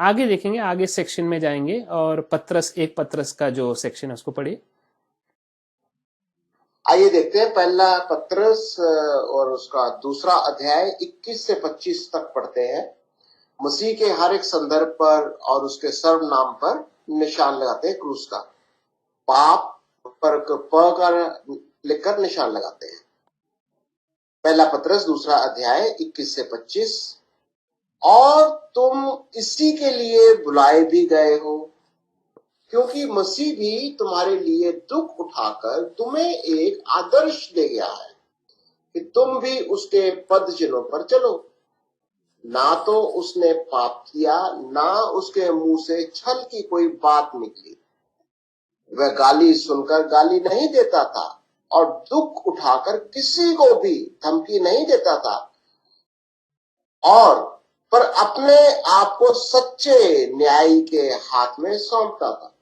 आगे देखेंगे, आगे सेक्शन में जाएंगे और पत्रस का जो सेक्शन है उसको पढ़िए। आइए देखते हैं पहला पत्रस और उसका दूसरा अध्याय 21 से 25 तक पढ़ते हैं। मसीह के हर एक संदर्भ पर और उसके सर्वनाम पर निशान लगाते हैं क्रूस का। पाप पर प कर लिखकर निशान लगाते हैं। पहला पत्रस दूसरा अध्याय 21 से 25। और तुम इसी के लिए बुलाए भी गए हो, क्योंकि मसीह भी तुम्हारे लिए दुख उठाकर तुम्हें एक आदर्श दे गया है कि तुम भी उसके पद चिन्हों पर चलो। ना तो उसने पाप किया, ना उसके मुंह से छल की कोई बात निकली। वह गाली सुनकर गाली नहीं देता था और दुख उठाकर किसी को भी धमकी नहीं देता था, और पर अपने आप को सच्चे न्यायी के हाथ में सौंपता था।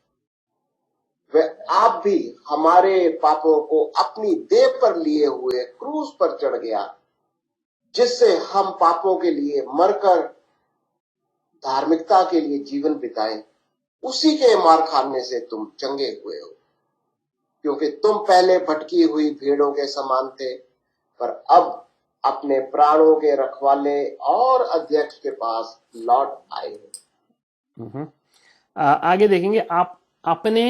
वह आप भी हमारे पापों को अपनी देह पर लिए हुए क्रूस पर चढ़ गया, जिससे हम पापों के लिए मरकर धार्मिकता के लिए जीवन बिताएं। उसी के मार खाने से तुम चंगे हुए हो, क्योंकि तुम पहले भटकी हुई भेड़ों के समान थे, पर अब अपने प्राणों के रखवाले और अध्यक्ष के पास लौट आए हो। आगे देखेंगे आप अपने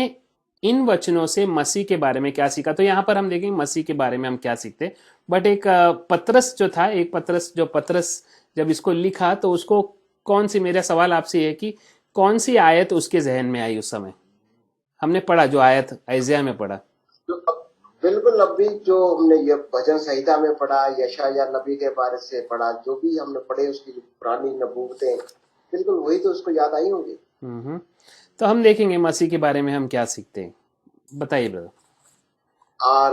इन वचनों से मसीह के बारे में क्या सीखा। तो यहाँ पर हम देखेंगे मसीह के बारे में हम क्या सीखते। बट एक पत्रस जो था, एक पत्रस जब इसको लिखा तो उसको कौन सी, मेरा सवाल आपसे है कि कौन सी आयत उसके जहन में आई उस समय। हमने पढ़ा जो आयत ऐजिया में पढ़ा, बिल्कुल अभी जो हमने ये भजन संहिता में पढ़ा, यशायाह नबी के बारे से पढ़ा, जो भी हमने पढ़े उसकी पुरानी नबूवतें, बिल्कुल वही तो उसको याद आई होंगी। तो हम देखेंगे मसीह के बारे में हम क्या सीखते हैं, बताइए ब्रदर। और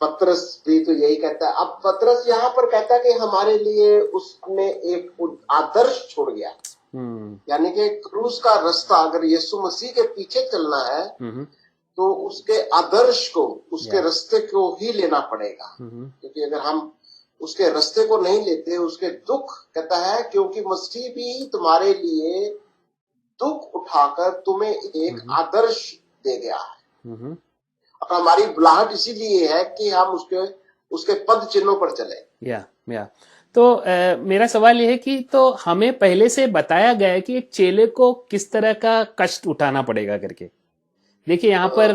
पत्रस भी तो यही कहता है। अब पत्रस यहाँ पर कहता है कि हमारे लिए उसने एक आदर्श छोड़ गया, यानी कि क्रूस का रास्ता, अगर यीशु मसीह के पीछे चलना है तो उसके आदर्श को, उसके रास्ते को ही लेना पड़ेगा। क्योंकि अगर हम उसके रास्ते को नहीं लेते, उसके दुख, कहता है क्योंकि मसीह भी तुम्हारे लिए दुख उठाकर तुम्हें एक आदर्श दे गया है। और हमारी बुलाहट इसीलिए है कि हम उसके पद चिन्हों पर चले। या तो मेरा सवाल ये है कि तो हमें पहले से बताया गया है कि एक चेले को किस तरह का कष्ट उठाना पड़ेगा करके। देखिए यहाँ पर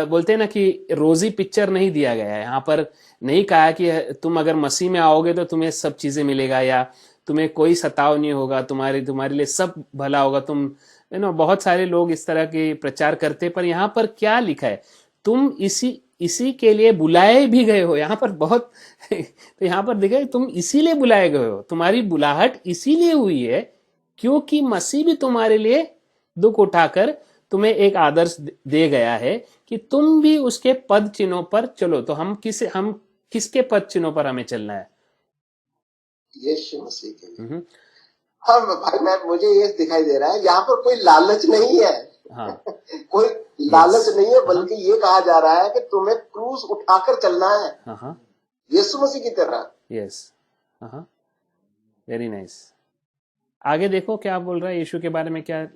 बोलते हैं ना कि रोजी पिक्चर नहीं दिया गया है। यहाँ पर नहीं कहा कि तुम अगर मसीह में आओगे तो तुम्हें सब चीजें मिलेगा, या तुम्हें कोई सताव नहीं होगा, तुम्हारे लिए सब भला होगा। तुम बहुत सारे लोग इस तरह के प्रचार करते, पर यहाँ पर क्या लिखा है, तुम इसी के लिए बुलाए भी गए हो। यहाँ पर बहुत तो यहाँ पर देखा तुम इसीलिए बुलाए गए हो, तुम्हारी बुलाहट इसीलिए हुई है क्योंकि मसीह भी तुम्हारे लिए दुख उठाकर तुम्हें एक आदर्श दे गया है कि तुम भी उसके पद चिन्हों पर चलो। तो हम किसके पद चिन्हों पर हमें चलना है? यीशु मसीह के लिए। हाँ भाई, मुझे ये दिखाई दे रहा है यहाँ पर कोई लालच नहीं है। हाँ। कोई लालच नहीं है, बल्कि ये कहा जा रहा है कि तुम्हें क्रूस उठाकर चलना है यीशु मसीह की तरह। Yes, very nice. आगे देखो क्या बोल रहा है यीशु के बारे में, क्या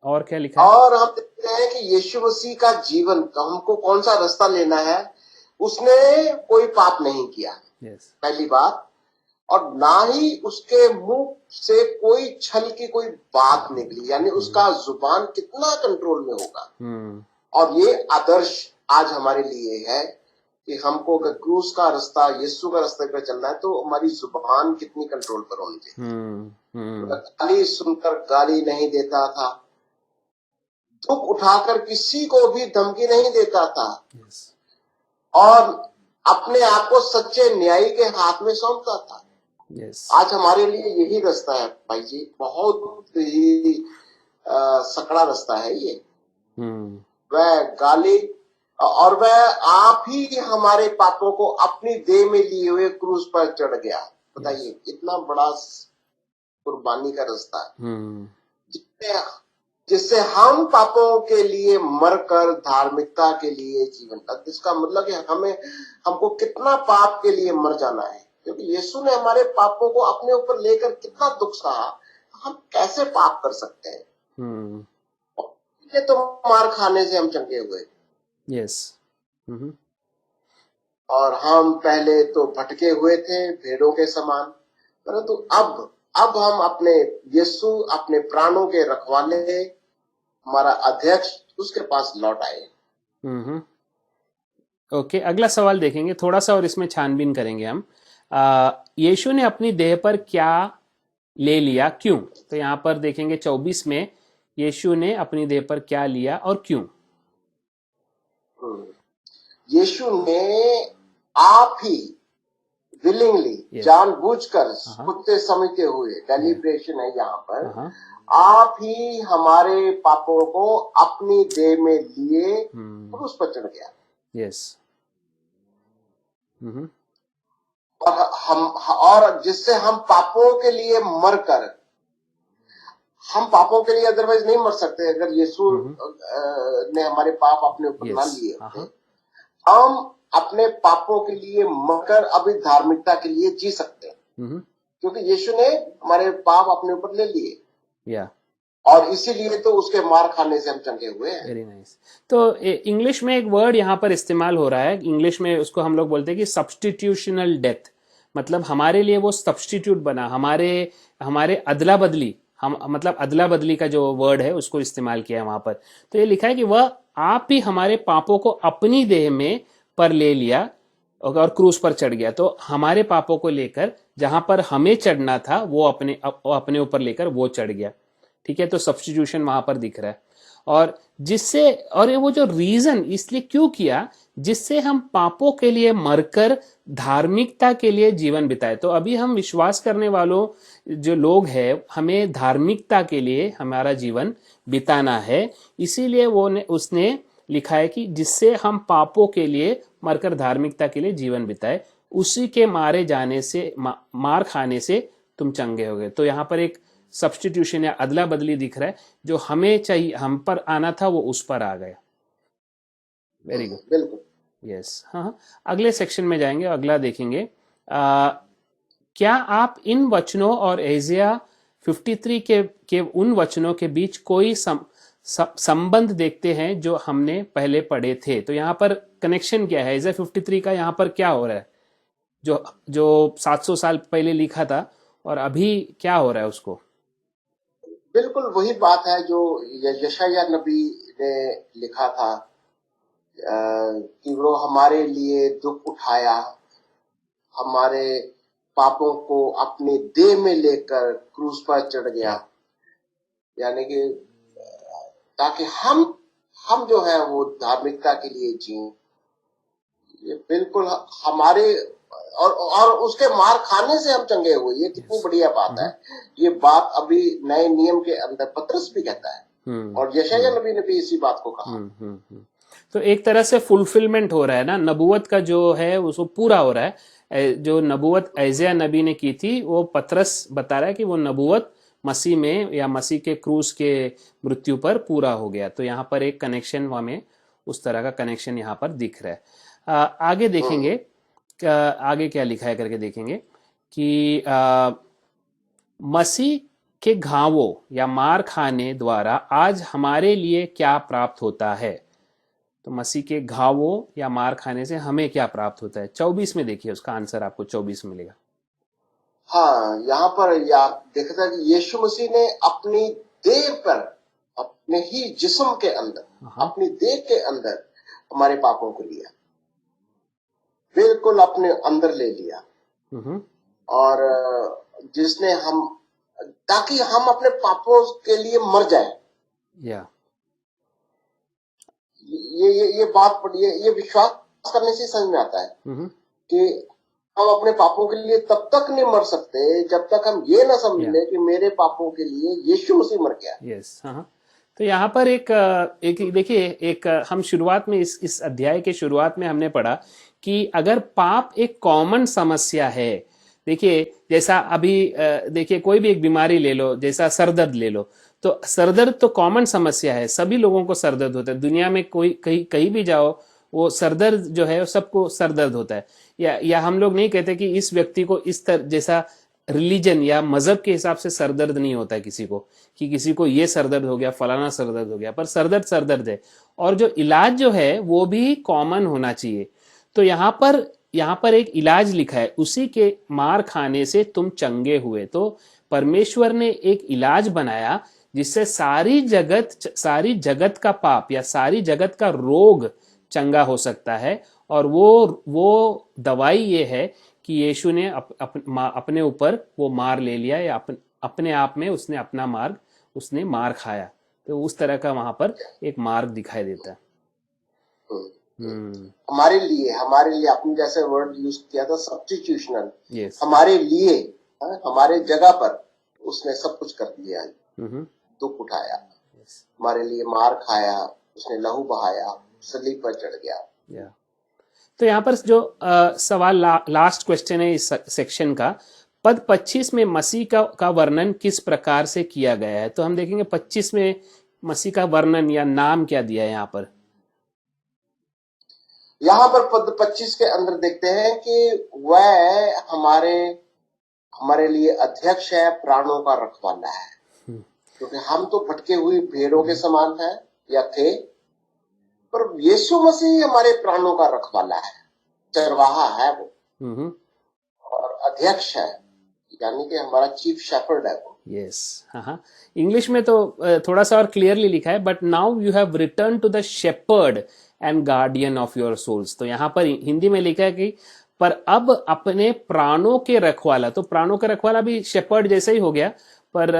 और क्या लिखा है। और हम देखते हैं कि यीशु मसीह का जीवन, हमको कौन सा रास्ता लेना है। उसने कोई पाप नहीं किया, पहली बात, और ना ही उसके मुंह से कोई छल की कोई बात निकली, यानी उसका जुबान कितना कंट्रोल में होगा। और ये आदर्श आज हमारे लिए है कि हमको अगर क्रूस का रास्ता, यीशु का रास्ते पर चलना है तो हमारी जुबान कितनी कंट्रोल पर होनी चाहिए। गाली सुनकर गाली नहीं देता था, दुख उठाकर किसी को भी धमकी नहीं देता था, और अपने आप को सच्चे न्यायी के हाथ में सौंपता था। आज हमारे लिए यही रास्ता है भाई जी, बहुत ही सकड़ा रास्ता है ये। वह गाली, और वह आप ही हमारे पापों को अपनी देह में लिए हुए क्रूस पर चढ़ गया। बताइए इतना बड़ा कुर्बानी का रास्ता है, जिससे हम पापों के लिए मरकर धार्मिकता के लिए जीवन का। इसका मतलब है हमको कितना पाप के लिए मर जाना है, क्योंकि यीशु ने हमारे पापों को अपने ऊपर लेकर कितना दुख सहा। हम कैसे पाप कर सकते हैं। ये तो मार खाने से हम चंगे हुए। यस। और हम पहले तो भटके हुए थे भेड़ों के समान, परंतु अब हम अपने यीशु, अपने प्राणों के रखवाले, हमारा अध्यक्ष, उसके पास लौट आए। ओके, अगला सवाल देखेंगे थोड़ा सा और इसमें छानबीन करेंगे हम। यीशु ने अपनी देह पर क्या ले लिया, क्यों? तो यहाँ पर देखेंगे 24 में, यीशु ने अपनी देह पर क्या लिया और क्यों? यीशु ने आप ही विलिंगली, जानबूझकर, कुत्ते समझते हुए, डेलिब्रेशन है यहाँ पर, आप ही हमारे पापों को अपनी देह में लिए और उस पर चढ़ गया। यस। और जिससे हम पापों के लिए मरकर, हम पापों के लिए अदरवाइज नहीं मर सकते अगर यीशु ने हमारे पाप अपने ऊपर ना लिए होते। हम अपने पापों के लिए मरकर अभी धार्मिकता के लिए जी सकते हैं, क्योंकि यीशु ने हमारे पाप अपने ऊपर ले लिए। और इसीलिए तो उसके मार खाने से हम चंगे हुए हैं। Very nice. तो इंग्लिश में एक वर्ड यहाँ पर इस्तेमाल हो रहा है, इंग्लिश में उसको हम लोग बोलते हैं कि सब्स्टिट्यूशनल डेथ। मतलब हमारे लिए वो सब्स्टिट्यूट बना, हमारे अदला बदली, हम मतलब अदला बदली का जो वर्ड है उसको इस्तेमाल किया है वहां पर। तो ये लिखा है कि वह आप ही हमारे पापों को अपनी देह में पर ले लिया और क्रूस पर चढ़ गया। तो हमारे पापों को लेकर जहां पर हमें चढ़ना था वो अपने ऊपर लेकर वो चढ़ गया। ठीक है, तो सब्स्टिट्यूशन वहां पर दिख रहा है। और जिससे, और ये वो जो रीजन इसलिए क्यों किया, जिससे हम पापों के लिए मरकर धार्मिकता के लिए जीवन बिताए। तो अभी हम विश्वास करने वालों जो लोग हैं, हमें धार्मिकता के लिए हमारा जीवन बिताना है, इसीलिए उसने लिखा है कि जिससे हम पापों के लिए मरकर धार्मिकता के लिए जीवन बिताए, उसी के मारे जाने से, मार खाने से तुम चंगे हो गए। तो यहाँ पर एक सब्स्टिट्यूशन या अदला बदली दिख रहा है, जो हमें चाहिए, हम पर आना था वो उस पर आ गया। वेरी गुड, बिल्कुल, यस। हाँ, अगले सेक्शन में जाएंगे, अगला देखेंगे। क्या आप इन वचनों और एजिया 53 के उन वचनों के बीच कोई संबंध देखते हैं जो हमने पहले पढ़े थे? तो यहाँ पर कनेक्शन क्या है? एजिया 53 का यहाँ पर क्या हो रहा है? जो 700 साल पहले लिखा था और अभी क्या हो रहा है उसको? बिल्कुल वही बात है जो यशायाह नबी ने लिखा था कि वो हमारे लिए दुख उठाया, हमारे पापों को अपनी देह में लेकर क्रूस पर चढ़ गया, यानी कि ताकि हम जो है वो धार्मिकता के लिए जिएं। ये बिल्कुल हमारे और उसके मार खाने से हम चंगे हुए। ये कितनी बढ़िया बात है। ये बात अभी नए नियम के अंदर पतरस भी कहता है और यशायाह नबी ने भी इसी बात को कहा। तो एक तरह से फुलफिलमेंट हो रहा है ना, नबूवत का जो है उसको पूरा हो रहा है। जो नबूवत एजिया नबी ने की थी वो पतरस बता रहा है कि वो नबूवत मसीह में या मसीह के क्रूस के मृत्यु पर पूरा हो गया। तो यहाँ पर एक कनेक्शन, हमें उस तरह का कनेक्शन यहाँ पर दिख रहा है। आगे देखेंगे, आगे क्या लिखा है करके देखेंगे कि मसीह के घावों या मार खाने द्वारा आज हमारे लिए क्या प्राप्त होता है। तो मसीह के घावों या मार खाने से हमें क्या प्राप्त होता है? 24 में देखिए, उसका आंसर आपको 24 मिलेगा। हाँ, यहाँ पर देखता है कि यीशु मसीह ने अपनी देह पर, अपने ही जिस्म के अंदर, अपनी देह के अंदर हमारे पापों को लिया, बिल्कुल अपने अंदर ले लिया। और जिसने हम, ताकि हम अपने पापों के लिए मर जाए। ये बात ये विश्वास करने से समझ में आता है कि हम अपने पापों के लिए तब तक नहीं मर सकते जब तक हम ये ना समझ लें कि मेरे पापों के लिए यीशु मसीह मर गया। यस। तो यहाँ पर एक देखिए, एक हम शुरुआत में इस अध्याय के शुरुआत में हमने पढ़ा कि अगर पाप एक कॉमन समस्या है, देखिए जैसा अभी देखिए कोई भी एक बीमारी ले लो, जैसा सरदर्द ले लो, तो सरदर्द तो कॉमन समस्या है, सभी लोगों को सरदर्द होता है। दुनिया में कोई कहीं भी जाओ, वो सरदर्द जो है सबको सरदर्द होता है। या हम लोग नहीं कहते कि इस व्यक्ति को इस तरह, जैसा रिलीजन या मजहब के हिसाब से सरदर्द नहीं होता है किसी को, कि किसी को ये सरदर्द हो गया, फलाना सरदर्द हो गया, पर सरदर्द सरदर्द है। और जो इलाज जो है वो भी कॉमन होना चाहिए। तो यहाँ पर एक इलाज लिखा है, उसी के मार खाने से तुम चंगे हुए। तो परमेश्वर ने एक इलाज बनाया जिससे सारी जगत का पाप या सारी जगत का रोग चंगा हो सकता है। और वो दवाई ये है कि यीशु ने अपने ऊपर वो मार ले लिया, या अपने आप में उसने अपना मार्ग उसने मार खाया। तो उस तरह का वहां पर एक मार्ग दिखाई देता है। हमारे लिए आपने जैसे वर्ड यूज किया था सब्स्टिट्यूशनल, यस, हमारे लिए, हमारे जगह पर उसने सब कुछ कर दिया, दुख उठाया, हमारे लिए मार खाया, उसने लहू बहाया, सलीब पर चढ़ गया। तो यहाँ पर जो सवाल लास्ट क्वेश्चन है इस सेक्शन का, पद 25 में मसीह का वर्णन किस प्रकार से किया गया है? तो हम देखेंगे 25 में मसीह का वर्णन या नाम क्या दिया है यहाँ पर। यहाँ पर पद 25 के अंदर देखते हैं कि वह हमारे लिए अध्यक्ष है, प्राणों का रखवाला है। क्योंकि हम तो भटके हुई भेड़ों के समान हैं या थे, पर यीशु मसीह हमारे प्राणों का रखवाला है, चरवाहा है वो, और अध्यक्ष है, यानी कि हमारा चीफ शेफर्ड है वो। यस, हाँ, इंग्लिश में तो थोड़ा सा और क्लियरली लिखा है, but now you have return to the shepherd and guardian of your souls. तो यहाँ पर हिंदी में लिखा है कि पर अब अपने प्राणों के रखवाला। तो प्राणों के रखवाला भी शेपर्ड जैसा ही हो गया, पर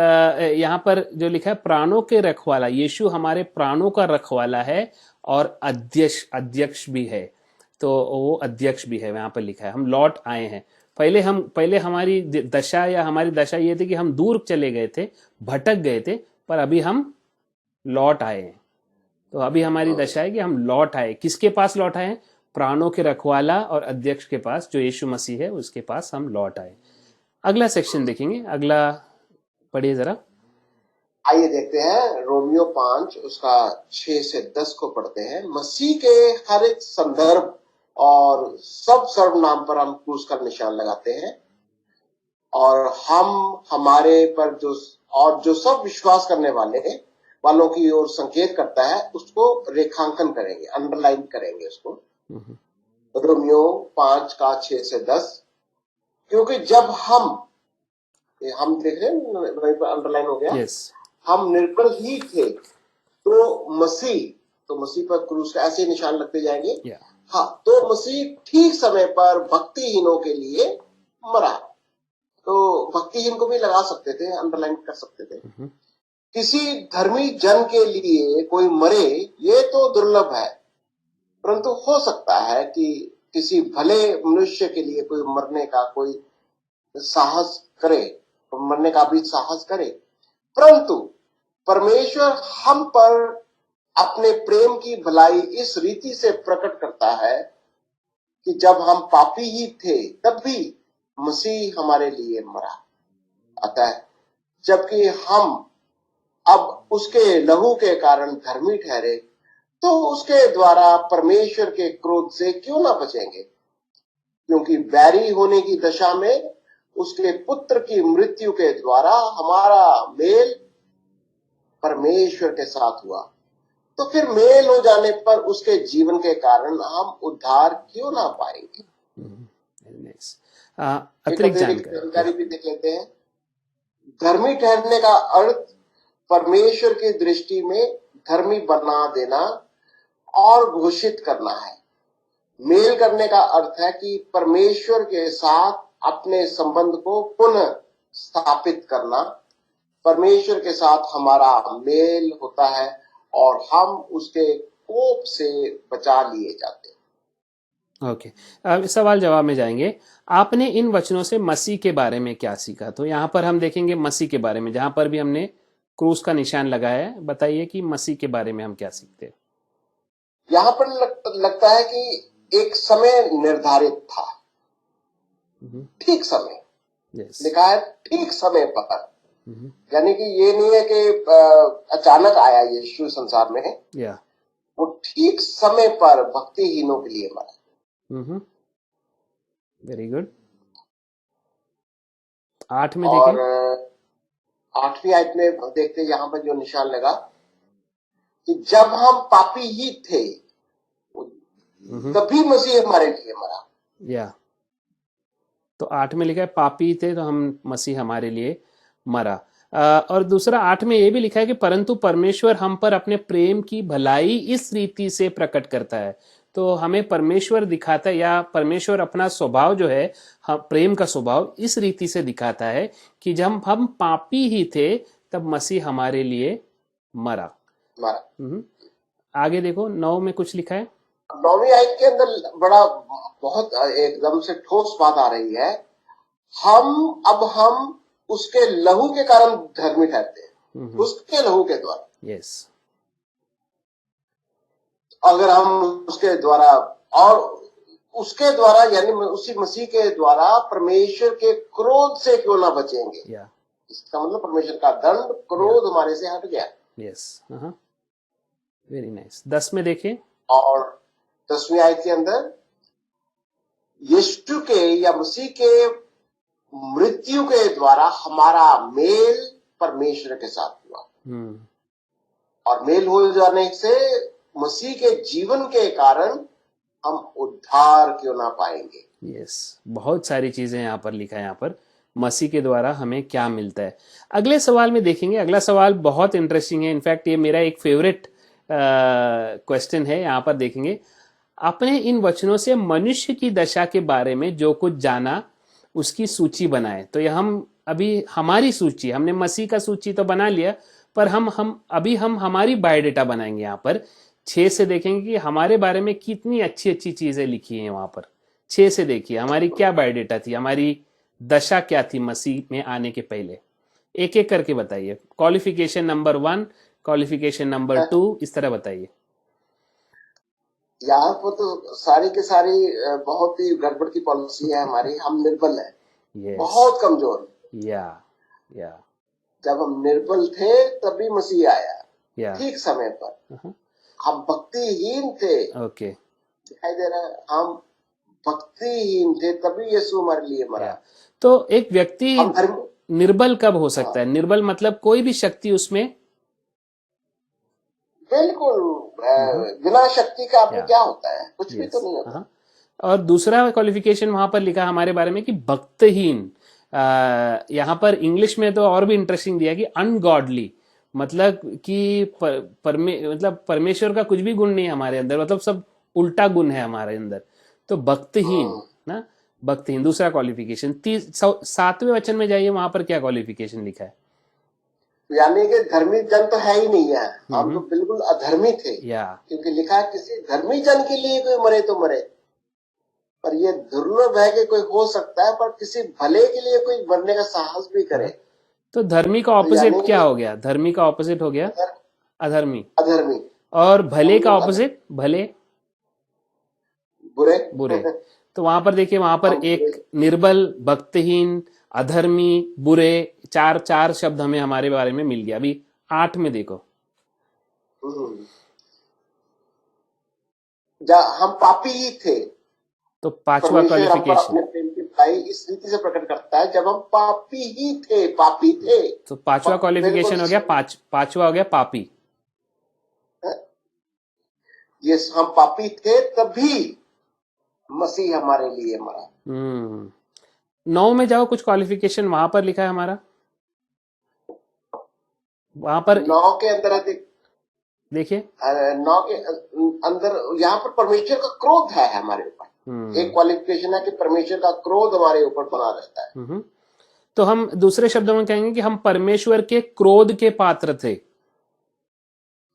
यहाँ पर जो लिखा है प्राणों के रखवाला, यीशु हमारे प्राणों का रखवाला है और अध्यक्ष भी है। तो वो अध्यक्ष भी है, यहाँ पर लिखा है। हम लौट आए हैं। पहले हमारी दशा ये थी कि हम दूर चले गए थे, भटक गए थे, पर अभी हम लौट आए हैं। तो अभी हमारी दशा है कि हम लौट आए। किसके पास लौट आए? प्राणों के रखवाला और अध्यक्ष के पास, जो यीशु मसीह है, उसके पास हम लौट आए। अगला सेक्शन देखेंगे, अगला पढ़िए जरा। आइए देखते हैं रोमियो 5 उसका 6 से 10 को पढ़ते हैं। मसीह के हर एक संदर्भ और सब सर्वनाम पर हम क्रूस का निशान लगाते हैं, और हम हमारे पर जो सब विश्वास करने वालों की ओर संकेत करता है, उसको रेखांकन करेंगे, अंडरलाइन करेंगे उसको। रोमियो 5 का 6 से 10। क्योंकि जब हम देख रहे हैं, वहीं पर अंडरलाइन हो गया। yes. हम निर्बल ही थे, तो मसीह पर क्रूस का ऐसे निशान लगते जाएंगे। हाँ, तो मसीह ठीक समय पर भक्तिहीनों के लिए मरा। तो भक्तिहीन को भी लगा सकते थे, अंडरलाइन कर सकते थे। किसी धर्मी जन के लिए कोई मरे, ये तो दुर्लभ है, परंतु हो सकता है कि किसी भले मनुष्य के लिए कोई मरने का भी साहस करे। परंतु परमेश्वर हम पर अपने प्रेम की भलाई इस रीति से प्रकट करता है कि जब हम पापी ही थे, तब भी मसीह हमारे लिए मरा। अतः जबकि हम अब उसके लहू के कारण धर्मी ठहरे, तो उसके द्वारा परमेश्वर के क्रोध से क्यों ना बचेंगे? क्योंकि बैरी होने की दशा में उसके पुत्र की मृत्यु के द्वारा हमारा मेल परमेश्वर के साथ हुआ, तो फिर मेल हो जाने पर उसके जीवन के कारण हम उद्धार क्यों ना पाएंगे? अतिरिक्त जानकारी भी देख लेते हैं। धर्मी ठहरने का अर्थ परमेश्वर की दृष्टि में धर्मी बना देना और घोषित करना है। मेल करने का अर्थ है कि परमेश्वर के साथ अपने संबंध को पुनः स्थापित करना। परमेश्वर के साथ हमारा मेल होता है और हम उसके कोप से बचा लिए जाते हैं। ओके, अब सवाल जवाब में जाएंगे। आपने इन वचनों से मसीह के बारे में क्या सीखा? तो यहाँ पर हम देखेंगे मसीह के बारे में, जहां पर भी हमने क्रूस का निशान लगाया है। बताइए कि मसीह के बारे में हम क्या सीखते हैं। यहाँ पर लगता है कि एक समय निर्धारित था, ठीक समय, लिखा है ठीक समय पर। यानी कि ये नहीं है कि अचानक आया यीशु संसार में, वो ठीक समय पर भक्तिहीनों के लिए मरा। Very good. 8 में और देखें। 8वीं आयत में देखते हैं यहाँ पर जो निशान लगा कि जब हम पापी ही थे तभी मसीह हमारे लिए मरा। या तो 8 में लिखा है पापी थे तो हम मसीह हमारे लिए मरा। और दूसरा 8 में ये भी लिखा है कि परंतु परमेश्वर हम पर अपने प्रेम की भलाई इस रीति से प्रकट करता है। तो हमें परमेश्वर दिखाता है, या परमेश्वर अपना स्वभाव जो है, प्रेम का स्वभाव इस रीति से दिखाता है कि जब हम पापी ही थे तब मसीह हमारे लिए मरा। आगे देखो 9 में कुछ लिखा है। 9वीं आयत के अंदर बड़ा बहुत एकदम से ठोस बात आ रही है। हम उसके लहू के कारण धर्मी ठहरते हैं, उसके लहू के द्वारा। यस। अगर हम उसके द्वारा और उसके द्वारा यानी उसी मसीह के द्वारा परमेश्वर के क्रोध से क्यों ना बचेंगे। इसका मतलब परमेश्वर का दंड, क्रोध हमारे से हट गया। Yes, very nice. 10 में देखें। और 10वीं आयत के अंदर यीशु के या मसीह के मृत्यु के द्वारा हमारा मेल परमेश्वर के साथ हुआ। और मेल हो जाने से मसीह के जीवन के कारण हम उद्धार क्यों ना पाएंगे। यस, बहुत सारी चीजें यहाँ पर लिखा है। यहाँ पर मसीह के द्वारा हमें क्या मिलता है। अगले सवाल में देखेंगे। अगला सवाल बहुत इंटरेस्टिंग है। इनफैक्ट ये मेरा एक फेवरेट क्वेश्चन है। यहाँ पर देखेंगे, आपने इन वचनों से मनुष्य की दशा के बारे में जो कुछ जाना उसकी सूची बनाए। तो ये हम अभी हमारी सूची, हमने मसीह का सूची तो बना लिया, पर हम हमारी बायोडेटा बनाएंगे। यहाँ पर 6 से देखेंगे कि हमारे बारे में कितनी अच्छी अच्छी चीजें लिखी हैं। वहां पर 6 से देखिए हमारी क्या बायोडेटा थी, हमारी दशा क्या थी मसीह में आने के पहले। एक एक करके बताइए। क्वालिफिकेशन नंबर 1, क्वालिफिकेशन नंबर 2, इस तरह बताइए। यहाँ पर तो सारी की सारी बहुत ही गड़बड़ की पॉलिसी है हमारी। हम निर्बल हैं, बहुत कमजोर। या जब हम निर्बल थे तभी मसीह आया, ठीक समय पर। हम भक्तिहीन थे। ओके, दिखाई दे रहा है, हम भक्तिहीन थे तभी यीशु हमारे लिए मरा। तो एक व्यक्ति निर्बल कब हो सकता है? निर्बल मतलब कोई भी शक्ति उसमें बिल्कुल बिना शक्ति का आपको क्या होता है, कुछ भी तो नहीं होता। और दूसरा क्वालिफिकेशन वहां पर लिखा हमारे बारे में कि भक्तहीन। यहाँ पर इंग्लिश में तो और भी इंटरेस्टिंग दिया कि अनगॉडली, मतलब कि मतलब परमेश्वर का कुछ भी गुण नहीं है हमारे अंदर, मतलब सब उल्टा गुण है हमारे अंदर। तो भक्तहीन ना, भक्तहीन दूसरा क्वालिफिकेशन। 7वें वचन में जाइए, वहां पर क्या क्वालिफिकेशन लिखा है? यानी कि धर्मी जन तो है ही नहीं है, हम तो बिल्कुल अधर्मी थे। क्योंकि लिखा है किसी धर्मी जन के लिए कोई मरे तो मरे, पर ये दुर्लभ है कि कोई हो सकता है, पर किसी भले के लिए कोई मरने का साहस भी करे। तो धर्मी का ऑपोजिट क्या हो गया? धर्मी का ऑपोजिट हो गया अधर्मी। और भले का ऑपोजिट? भले बुरे। तो वहां पर देखिए, वहां पर एक निर्बल, भक्तहीन, अधर्मी, बुरे, चार शब्द हमें हमारे बारे में मिल गया। अभी 8 में देखो, हम पापी ही थे। तो 5वां क्वालिफिकेशन इस रीति से प्रकट करता है, जब हम पापी ही थे, पापी थे। तो 5वां क्वालिफिकेशन हो गया, पांचवा हो गया पापी। ये हम पापी थे तभी मसीह हमारे लिए मरा। 9 में जाओ, कुछ क्वालिफिकेशन वहां पर लिखा है हमारा। वहां पर 9 के अंदर देखिए, 9 के अंदर यहाँ पर परमेश्वर का क्रोध है हमारे ऊपर। एक क्वालिफिकेशन है कि परमेश्वर का क्रोध हमारे ऊपर बना रहता है। तो हम दूसरे शब्दों में कहेंगे कि हम परमेश्वर के क्रोध के पात्र थे।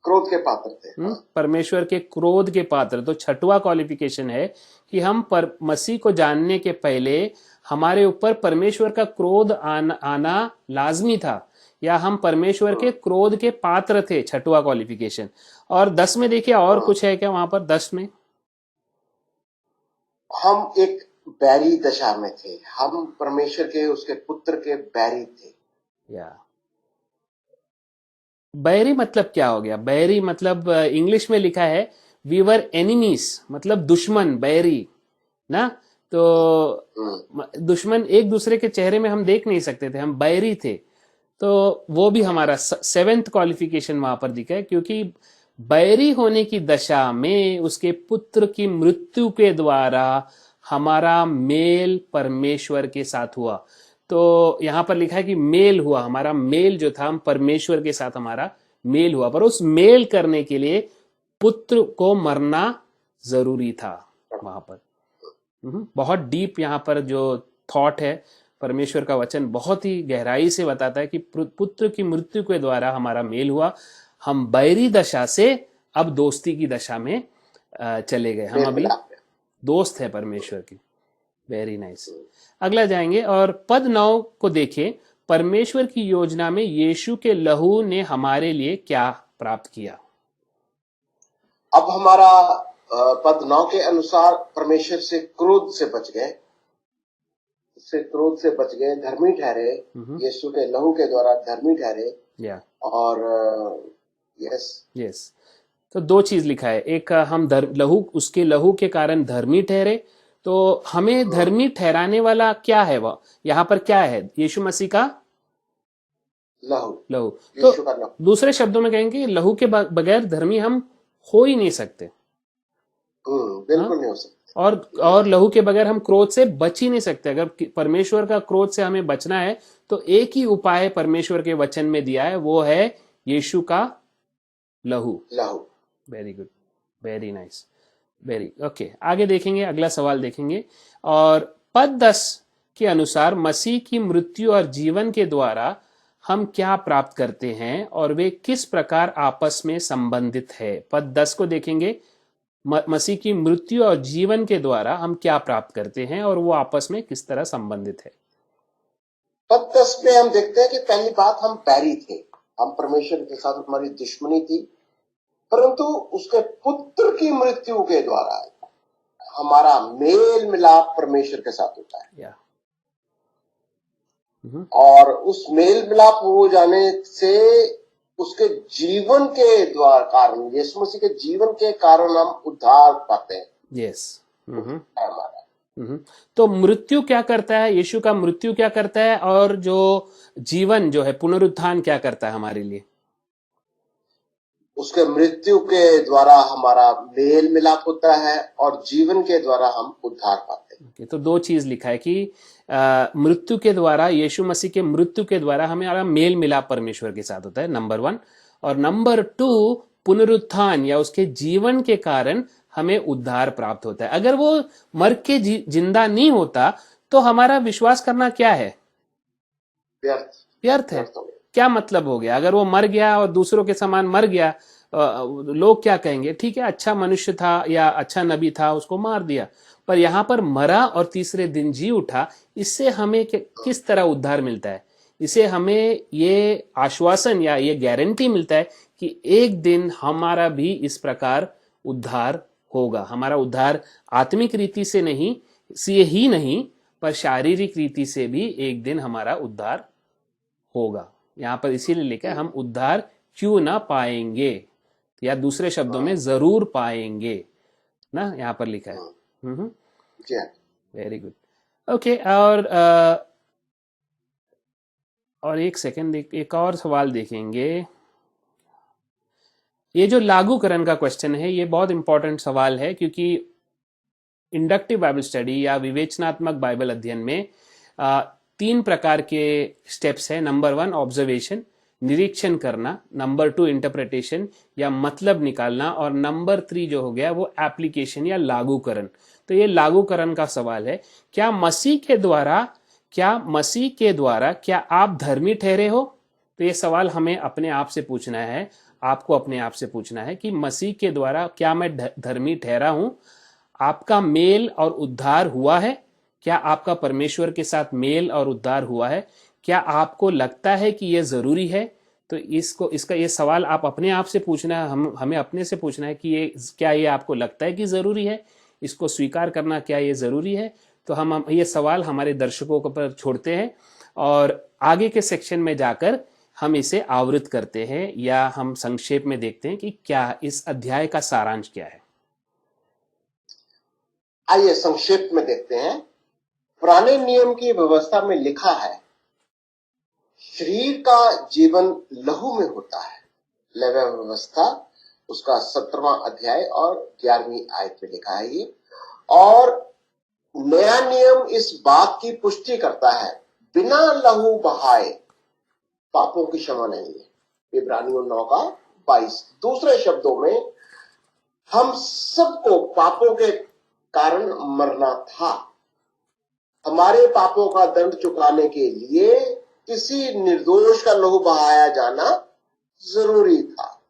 क्रोध के पात्र थे, परमेश्वर के क्रोध के पात्र। तो 6वां क्वालिफिकेशन है कि हम मसीह को जानने के पहले हमारे ऊपर परमेश्वर का क्रोध आना लाजमी था, या हम परमेश्वर के क्रोध के पात्र थे। 6वां क्वालिफिकेशन। और 10 में देखिए, और कुछ है क्या वहां पर? 10 में हम एक बैरी दशा में थे, हम परमेश्वर के उसके पुत्र के बैरी थे। बैरी मतलब क्या हो गया? बैरी मतलब इंग्लिश में लिखा है वी वर एनिमीज, मतलब दुश्मन, बैरी ना। तो दुश्मन एक दूसरे के चेहरे में हम देख नहीं सकते थे, हम बैरी थे। तो वो भी हमारा 7th क्वालिफिकेशन वहां पर दिखा है, क्योंकि बैरी होने की दशा में उसके पुत्र की मृत्यु के द्वारा हमारा मेल परमेश्वर के साथ हुआ। तो यहां पर लिखा है कि मेल हुआ, हमारा मेल जो था, हम परमेश्वर के साथ हमारा मेल हुआ, पर उस मेल करने के लिए पुत्र को मरना जरूरी था वहां पर। बहुत डीप यहाँ पर जो थॉट है, परमेश्वर का वचन बहुत ही गहराई से बताता है कि पुत्र की मृत्यु के द्वारा हमारा मेल हुआ, हम बैरी दशा से अब दोस्ती की दशा में चले गए, हम अभी दोस्त है परमेश्वर की। Very nice. अगला जाएंगे और पद 9 को देखें। परमेश्वर की योजना में यीशु के लहू ने हमारे लिए क्या प्राप्त किया? अब हमारा पद 9 के अनुसार परमेश्वर से क्रोध से बच गए, धर्मी ठहरे, यीशु के लहू के द्वारा धर्मी ठहरे। और यस तो 2 चीज लिखा है, एक हम लहू, उसके लहू के कारण धर्मी ठहरे। तो हमें धर्मी ठहराने वाला क्या है? वह यहाँ पर क्या है? यीशु मसीह का लहू। तो दूसरे शब्दों में कहेंगे, लहू के बगैर धर्मी हम हो ही नहीं सकते, बिल्कुल नहीं हो सकते। और लहू के बगैर हम क्रोध से बच ही नहीं सकते। अगर परमेश्वर का क्रोध से हमें बचना है तो एक ही उपाय परमेश्वर के वचन में दिया है, वो है यीशु का लहू। Very good, very nice, very okay. आगे देखेंगे, अगला सवाल देखेंगे। और पद 10 के अनुसार मसीह की मृत्यु और जीवन के द्वारा हम क्या प्राप्त करते हैं और वे किस प्रकार आपस में संबंधित है? पद 10 को देखेंगे, मसीह की मृत्यु और जीवन के द्वारा हम क्या प्राप्त करते हैं और वो आपस में किस तरह संबंधित है। पद 10 में हम देखते हैं कि पहली बात, हम बैरी थे, हम परमेश्वर के साथ हमारी दुश्मनी थी, परंतु उसके पुत्र की मृत्यु के द्वारा हमारा मेल मिलाप परमेश्वर के साथ होता है। और उस मेल मिलाप हो जाने से उसके जीवन के द्वारा कारण, यीशु मसीह के जीवन के कारण हम उद्धार पाते हैं। यस। तो मृत्यु क्या करता है? यीशु का मृत्यु क्या करता है? और जो जीवन जो है, पुनरुत्थान क्या करता है हमारे लिए? उसके मृत्यु के द्वारा हमारा मेल मिलाप होता है और जीवन के द्वारा हम उद्धार पाते हैं। तो 2 चीज लिखा है कि मृत्यु के द्वारा, यीशु मसीह के मृत्यु के द्वारा हमारा मेल मिलाप परमेश्वर के साथ होता है, नंबर 1। और नंबर 2, पुनरुत्थान या उसके जीवन के कारण हमें उद्धार प्राप्त होता है। अगर वो मर के जिंदा नहीं होता तो हमारा विश्वास करना क्या है? व्यर्थ है। क्या मतलब हो गया? अगर वो मर गया और दूसरों के समान मर गया, लोग क्या कहेंगे? ठीक है, अच्छा मनुष्य था या अच्छा नबी था, उसको मार दिया। पर यहाँ पर मरा और तीसरे दिन जी उठा, इससे हमें किस तरह उद्धार मिलता है? इसे हमें ये आश्वासन या ये गारंटी मिलता है कि एक दिन हमारा भी इस प्रकार उद्धार होगा। हमारा उद्धार आत्मिक रीति से ही नहीं, पर शारीरिक रीति से भी एक दिन हमारा उद्धार होगा। यहाँ पर इसीलिए लिखा है, हम उद्धार क्यों ना पाएंगे, या दूसरे शब्दों में जरूर पाएंगे ना, यहाँ पर लिखा है। Very good, okay. और एक सेकेंड, एक और सवाल देखेंगे। ये जो लागूकरण का क्वेश्चन है, ये बहुत इंपॉर्टेंट सवाल है, क्योंकि इंडक्टिव बाइबल स्टडी या विवेचनात्मक बाइबल अध्ययन में 3 प्रकार के स्टेप्स है। नंबर 1 ऑब्जर्वेशन, निरीक्षण करना, नंबर 2 इंटरप्रिटेशन या मतलब निकालना, और नंबर 3 जो हो गया वो एप्लीकेशन या लागूकरण। तो ये लागूकरण का सवाल है, क्या मसीह के द्वारा क्या आप धर्मी ठहरे हो? तो ये सवाल हमें अपने आप से पूछना है, आपको अपने आप से पूछना है कि मसीह के द्वारा क्या मैं धर्मी ठहरा हूं? आपका मेल और उद्धार हुआ है? क्या आपका परमेश्वर के साथ मेल और उद्धार हुआ है? क्या आपको लगता है कि यह जरूरी है? तो इसका ये सवाल आप अपने आप से पूछना है, हमें अपने से पूछना है कि क्या ये आपको लगता है कि जरूरी है? इसको स्वीकार करना क्या ये जरूरी है? तो हम ये सवाल हमारे दर्शकों पर छोड़ते हैं और आगे के सेक्शन में जाकर हम इसे आवृत करते हैं, या हम संक्षेप में देखते हैं कि क्या इस अध्याय का सारांश क्या है। आइए संक्षेप में देखते हैं। पुराने नियम की व्यवस्था में लिखा है, शरीर का जीवन लहू में होता है। लेवी व्यवस्था उसका 17वां अध्याय और 11वीं आयत में लिखा है ये। और नया नियम इस बात की पुष्टि करता है, बिना लहू बहाए पापों की क्षमा नहीं है। इब्रानियों 9:22। दूसरे शब्दों में, हम सबको पापों के कारण मरना था। हमारे पापों का दंड चुकाने के लिए किसी निर्दोष का लहू बहाया जाना जरूरी था,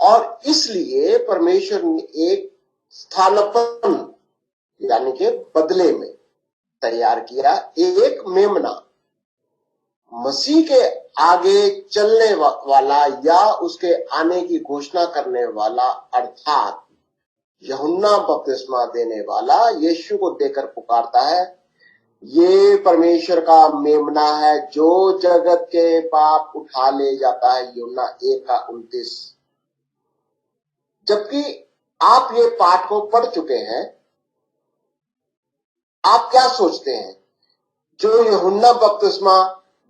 और इसलिए परमेश्वर ने एक स्थानापन्न यानी कि बदले में तैयार किया, एक मेमना, मसीह के आगे चलने वाला या उसके आने की घोषणा करने वाला, अर्थात यूहन्ना बपतिस्मा देने वाला यीशु को देकर पुकारता है, ये परमेश्वर का मेमना है जो जगत के पाप उठा ले जाता है। यूहन्ना 1:29। जबकि आप ये पाठ को पढ़ चुके हैं, आप क्या सोचते हैं? जो यूहन्ना बपतिस्मा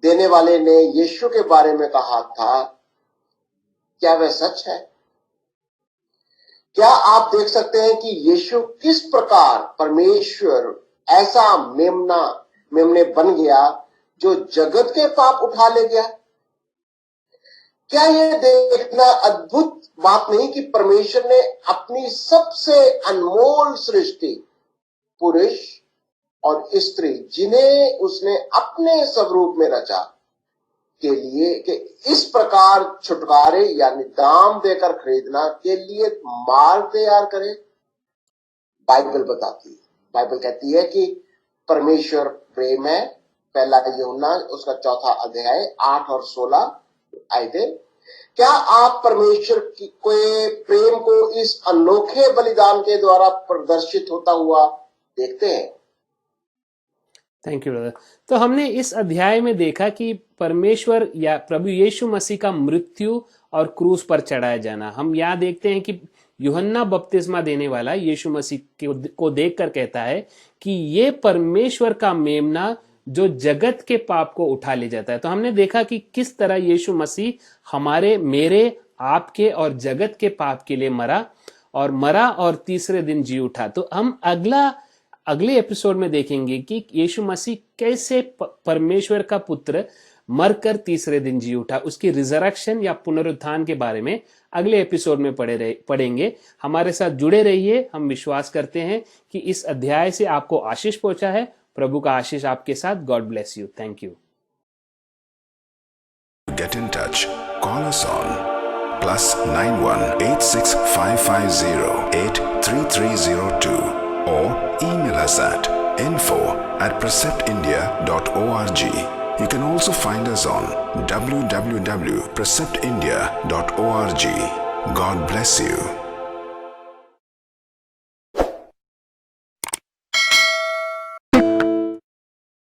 देने वाले ने यीशु के बारे में कहा था, क्या वह सच है? क्या आप देख सकते हैं कि यीशु किस प्रकार परमेश्वर ऐसा मेमने बन गया जो जगत के पाप उठा ले गया? क्या यह देखना अद्भुत बात नहीं कि परमेश्वर ने अपनी सबसे अनमोल सृष्टि, पुरुष और स्त्री, जिन्हें उसने अपने स्वरूप में रचा, के लिए कि इस प्रकार छुटकारे यानी दाम देकर खरीदना के लिए मार्ग तैयार करे? बाइबल बताती है, बाइबल कहती है कि परमेश्वर प्रेम है। पहला यूहन्ना उसका 4 अध्याय 8 और 16 आयतें। क्या आप परमेश्वर के प्रेम को इस अनोखे बलिदान के द्वारा प्रदर्शित होता हुआ देखते हैं? Thank you brother. तो हमने इस अध्याय में देखा कि परमेश्वर या प्रभु यीशु मसीह का मृत्यु और क्रूस पर चढ़ाया जाना। हम यहाँ देखते हैं कि यूहन्ना बपतिस्मा देने वाला यीशु मसीह को देखकर कहता है कि ये परमेश्वर का मेमना जो जगत के पाप को उठा ले जाता है। तो हमने देखा कि किस तरह यीशु मसीह हमारे, मेरे, आपके और जगत के पाप के लिए मरा और तीसरे दिन जी उठा। तो हम अगले एपिसोड में देखेंगे कि यीशु मसीह कैसे परमेश्वर का पुत्र मरकर तीसरे दिन जी उठा। उसकी रिजरेक्शन या पुनरुत्थान के बारे में अगले एपिसोड में पढ़ेंगे। हमारे साथ जुड़े रहिए। हम विश्वास करते हैं कि इस अध्याय से आपको आशीष पहुंचा है। प्रभु का आशीष आपके साथ। God bless you. Thank you. Get in touch. Call us on +91 86550 83302 or email us at info@preceptindia.org. You can also find us on www.preceptindia.org. God bless you.